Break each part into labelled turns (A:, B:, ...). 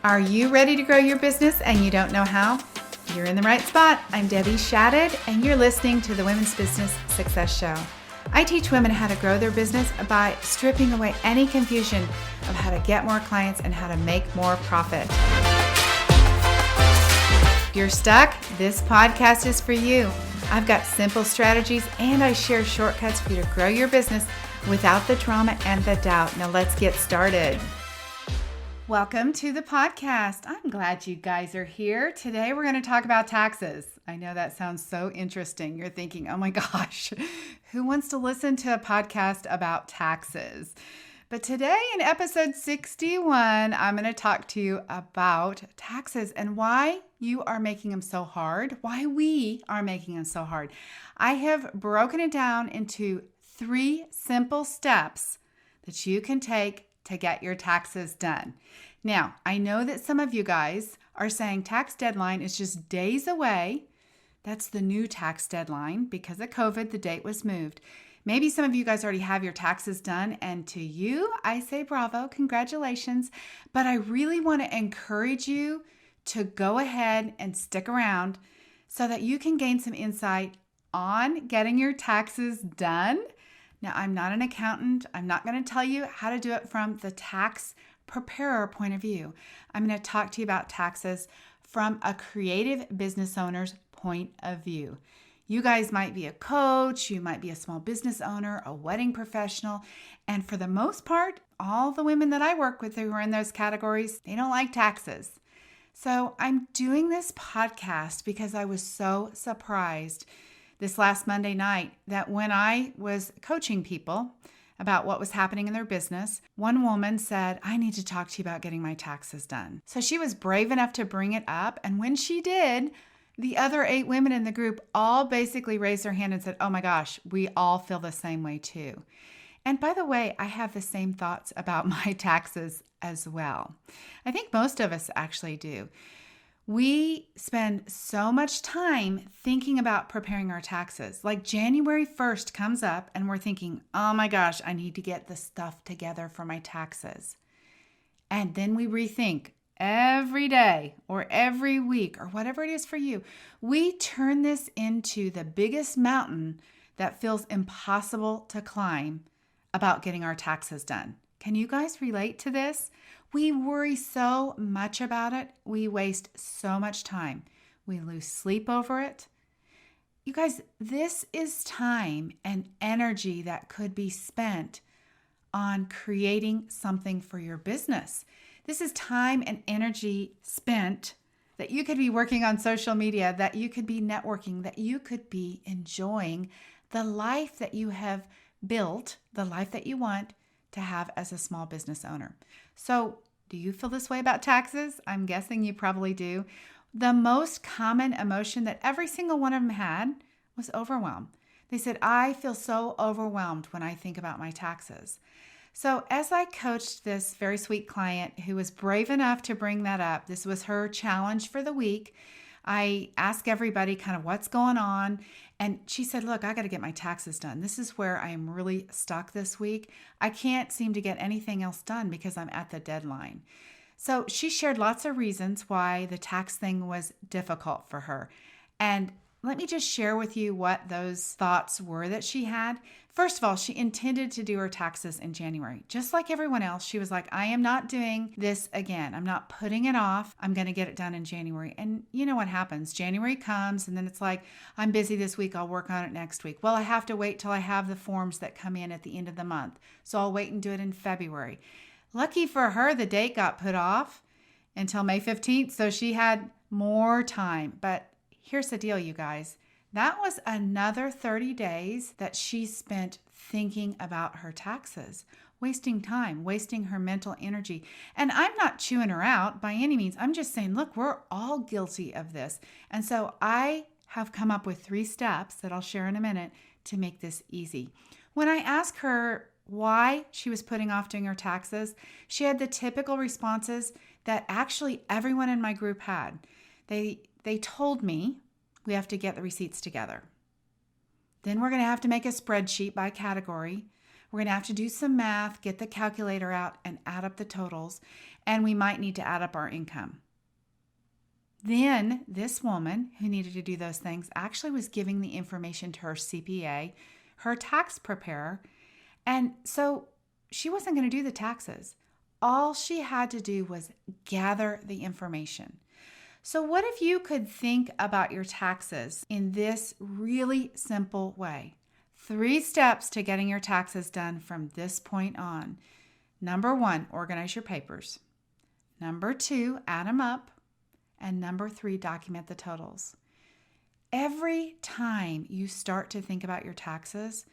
A: Are you ready to grow your business and you don't know how? You're in the right spot. I'm Debbie Shadid, and you're listening to the Women's Business Success Show. I teach women how to grow their business by stripping away any confusion of how to get more clients and how to make more profit. If you're stuck, this podcast is for you. I've got simple strategies and I share shortcuts for you to grow your business without the drama and the doubt. Now let's get started. Welcome to the podcast. I'm glad you guys are here. Today we're going to talk about taxes. I know that sounds so interesting. You're thinking, oh my gosh, who wants to listen to a podcast about taxes? But today in episode 61, I'm going to talk to you about taxes and why you are making them so hard, why we are making them so hard. I have broken it down into 3 simple steps that you can take to get your taxes done. Now, I know that some of you guys are saying tax deadline is just days away. That's the new tax deadline. Because of COVID, the date was moved. Maybe some of you guys already have your taxes done, and to you, I say bravo, congratulations. But I really want to encourage you to go ahead and stick around so that you can gain some insight on getting your taxes done. Now, I'm not an accountant. I'm not going to tell you how to do it from the tax preparer point of view. I'm going to talk to you about taxes from a creative business owner's point of view. You guys might be a coach, you might be a small business owner, a wedding professional, and for the most part, all the women that I work with who are in those categories, they don't like taxes. So I'm doing this podcast because I was so surprised this last Monday night that when I was coaching people about what was happening in their business, one woman said, I need to talk to you about getting my taxes done. So she was brave enough to bring it up. And when she did, the other 8 women in the group all basically raised their hand and said, oh my gosh, we all feel the same way too. And by the way, I have the same thoughts about my taxes as well. I think most of us actually do. We spend so much time thinking about preparing our taxes. Like January 1st comes up and we're thinking, oh my gosh, I need to get the stuff together for my taxes. And then we rethink every day or every week or whatever it is for you. We turn this into the biggest mountain that feels impossible to climb about getting our taxes done. Can you guys relate to this? We worry so much about it. We waste so much time. We lose sleep over it. You guys, this is time and energy that could be spent on creating something for your business. This is time and energy spent that you could be working on social media, that you could be networking, that you could be enjoying the life that you have built, the life that you want to have as a small business owner. So do you feel this way about taxes? I'm guessing you probably do. The most common emotion that every single one of them had was overwhelm. They said, I feel so overwhelmed when I think about my taxes. So as I coached this very sweet client who was brave enough to bring that up, this was her challenge for the week. I asked everybody kind of what's going on. And she said, look, I got to get my taxes done. This is where I am really stuck this week. I can't seem to get anything else done because I'm at the deadline. So she shared lots of reasons why the tax thing was difficult for her. And let me just share with you what those thoughts were that she had. First of all, she intended to do her taxes in January. Just like everyone else, she was like, I am not doing this again. I'm not putting it off. I'm going to get it done in January. And you know what happens? January comes and then it's like, I'm busy this week. I'll work on it next week. Well, I have to wait till I have the forms that come in at the end of the month. So I'll wait and do it in February. Lucky for her, the date got put off until May 15th. So she had more time. But here's the deal, you guys. That was another 30 days that she spent thinking about her taxes, wasting time, wasting her mental energy. And I'm not chewing her out by any means. I'm just saying, look, we're all guilty of this. And so I have come up with 3 steps that I'll share in a minute to make this easy. When I asked her why she was putting off doing her taxes, she had the typical responses that actually everyone in my group had. They told me we have to get the receipts together. Then we're going to have to make a spreadsheet by category. We're going to have to do some math, get the calculator out, and add up the totals. And we might need to add up our income. Then this woman who needed to do those things actually was giving the information to her CPA, her tax preparer. And so she wasn't going to do the taxes. All she had to do was gather the information. So what if you could think about your taxes in this really simple way? 3 steps to getting your taxes done from this point on. Number 1, organize your papers. Number 2, add them up. And number 3, document the totals. Every time you start to think about your taxes,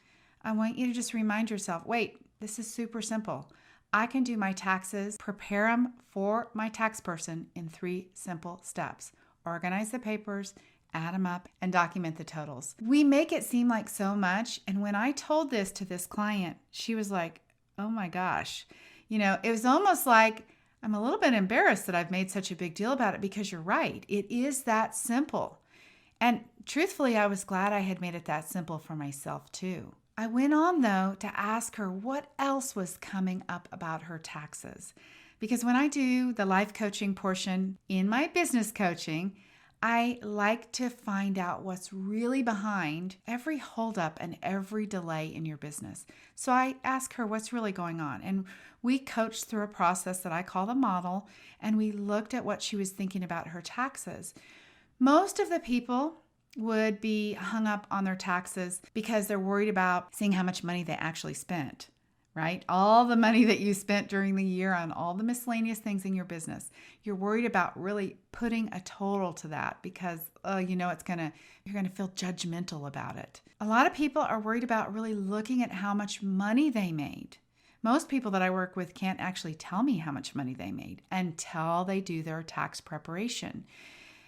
A: I want you to just remind yourself, wait, this is super simple. I can do my taxes, prepare them for my tax person in 3 simple steps. Organize the papers, add them up, and document the totals. We make it seem like so much. And when I told this to this client, she was like, oh my gosh. It was almost like, I'm a little bit embarrassed that I've made such a big deal about it, because you're right. It is that simple. And truthfully, I was glad I had made it that simple for myself too. I went on, though, to ask her what else was coming up about her taxes. Because when I do the life coaching portion in my business coaching, I like to find out what's really behind every holdup and every delay in your business. So I asked her what's really going on. And we coached through a process that I call the model, and we looked at what she was thinking about her taxes. Most of the people would be hung up on their taxes because they're worried about seeing how much money they actually spent, right? All the money that you spent during the year on all the miscellaneous things in your business. You're worried about really putting a total to that because, you're going to feel judgmental about it. A lot of people are worried about really looking at how much money they made. Most people that I work with can't actually tell me how much money they made until they do their tax preparation.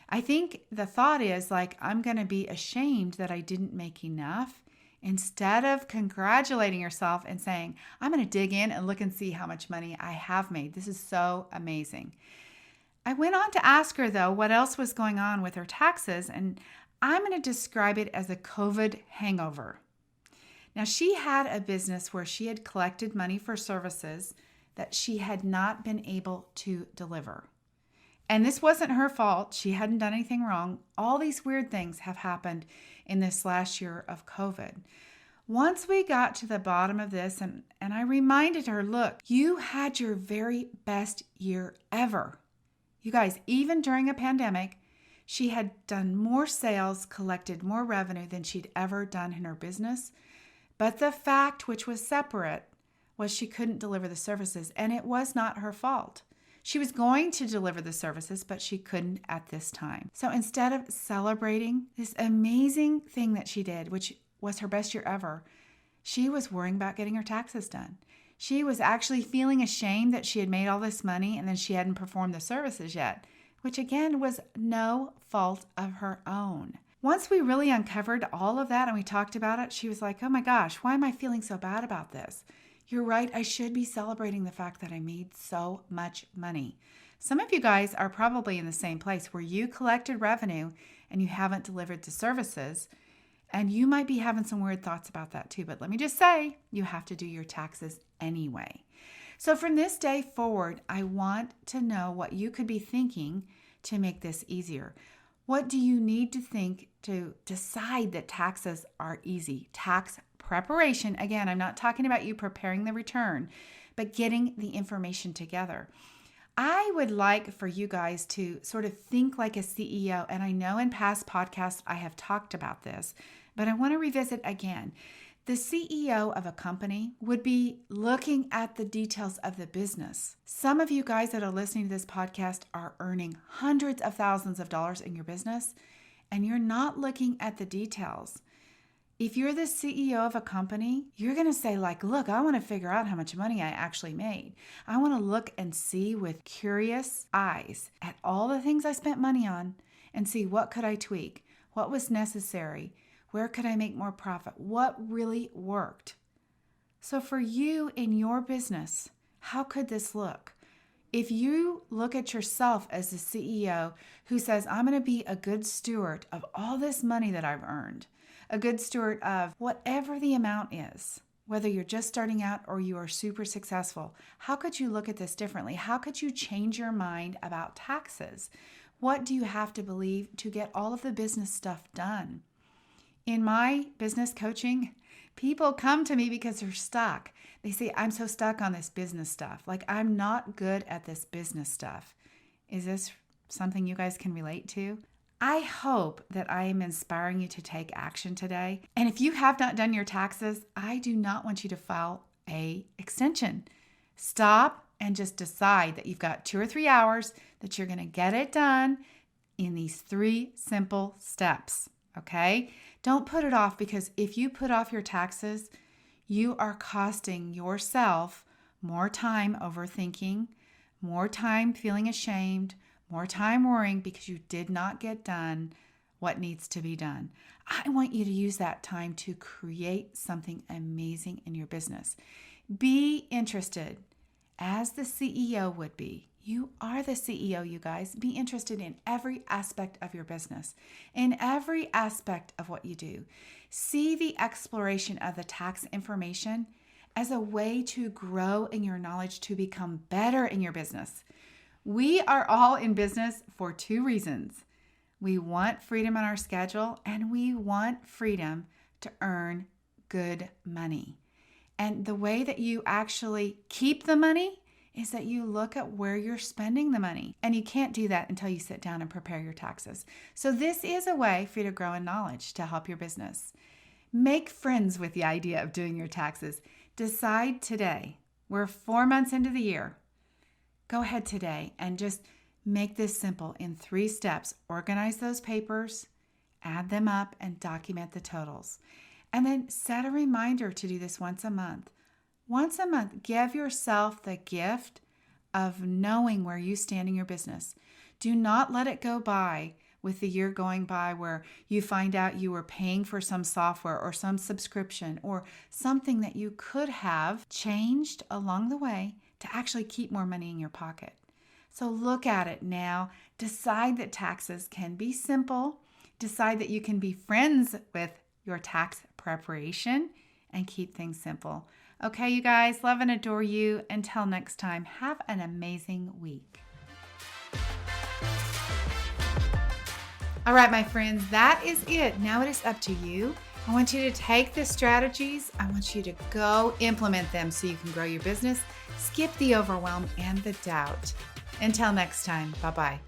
A: I think the thought is I'm going to be ashamed that I didn't make enough, instead of congratulating yourself and saying, I'm going to dig in and look and see how much money I have made. This is so amazing. I went on to ask her, though, what else was going on with her taxes, and I'm going to describe it as a COVID hangover. Now, she had a business where she had collected money for services that she had not been able to deliver. And this wasn't her fault. She hadn't done anything wrong. All these weird things have happened in this last year of COVID. Once we got to the bottom of this, and I reminded her, look, you had your very best year ever. You guys, even during a pandemic, she had done more sales, collected more revenue than she'd ever done in her business. But the fact, which was separate, was she couldn't deliver the services, and it was not her fault. She was going to deliver the services, but she couldn't at this time. So instead of celebrating this amazing thing that she did, which was her best year ever, she was worrying about getting her taxes done. She was actually feeling ashamed that she had made all this money and then she hadn't performed the services yet, which again was no fault of her own. Once we really uncovered all of that and we talked about it, she was like, oh my gosh, why am I feeling so bad about this? You're right, I should be celebrating the fact that I made so much money. Some of you guys are probably in the same place where you collected revenue and you haven't delivered the services, and you might be having some weird thoughts about that too. But let me just say, you have to do your taxes anyway. So from this day forward, I want to know what you could be thinking to make this easier. What do you need to think to decide that taxes are easy? Tax preparation, again, I'm not talking about you preparing the return, but getting the information together. I would like for you guys to sort of think like a CEO, and I know in past podcasts I have talked about this, but I want to revisit again. The CEO of a company would be looking at the details of the business. Some of you guys that are listening to this podcast are earning hundreds of thousands of dollars in your business, and you're not looking at the details. If you're the CEO of a company, you're going to say look, I want to figure out how much money I actually made. I want to look and see with curious eyes at all the things I spent money on and see what could I tweak, what was necessary, where could I make more profit, what really worked. So for you in your business, how could this look? If you look at yourself as the CEO who says, I'm going to be a good steward of all this money that I've earned, a good steward of whatever the amount is. Whether you're just starting out or you are super successful, how could you look at this differently? How could you change your mind about taxes? What do you have to believe to get all of the business stuff done? In my business coaching, people come to me because they're stuck. They say, I'm so stuck on this business stuff. Like, I'm not good at this business stuff. Is this something you guys can relate to? I hope that I am inspiring you to take action today. And if you have not done your taxes, I do not want you to file an extension. Stop and just decide that you've got 2 or 3 hours that you're going to get it done in these 3 simple steps. Okay? Don't put it off, because if you put off your taxes, you are costing yourself more time overthinking, more time feeling ashamed, more time worrying because you did not get done what needs to be done. I want you to use that time to create something amazing in your business. Be interested, as the CEO would be. You are the CEO, you guys. Be interested in every aspect of your business, in every aspect of what you do. See the exploration of the tax information as a way to grow in your knowledge, to become better in your business. We are all in business for 2 reasons. We want freedom on our schedule, and we want freedom to earn good money. And the way that you actually keep the money is that you look at where you're spending the money. And you can't do that until you sit down and prepare your taxes. So this is a way for you to grow in knowledge to help your business. Make friends with the idea of doing your taxes. Decide today. We're 4 months into the year. Go ahead today and just make this simple in 3 steps. Organize those papers, add them up, and document the totals. And then set a reminder to do this once a month. Once a month, give yourself the gift of knowing where you stand in your business. Do not let it go by with the year going by where you find out you were paying for some software or some subscription or something that you could have changed along the way to actually keep more money in your pocket. So look at it now. Decide that taxes can be simple. Decide that you can be friends with your tax preparation and keep things simple. Okay, you guys, love and adore you. Until next time, have an amazing week. All right, my friends, that is it. Now it is up to you. I want you to take the strategies. I want you to go implement them so you can grow your business, skip the overwhelm and the doubt. Until next time, bye-bye.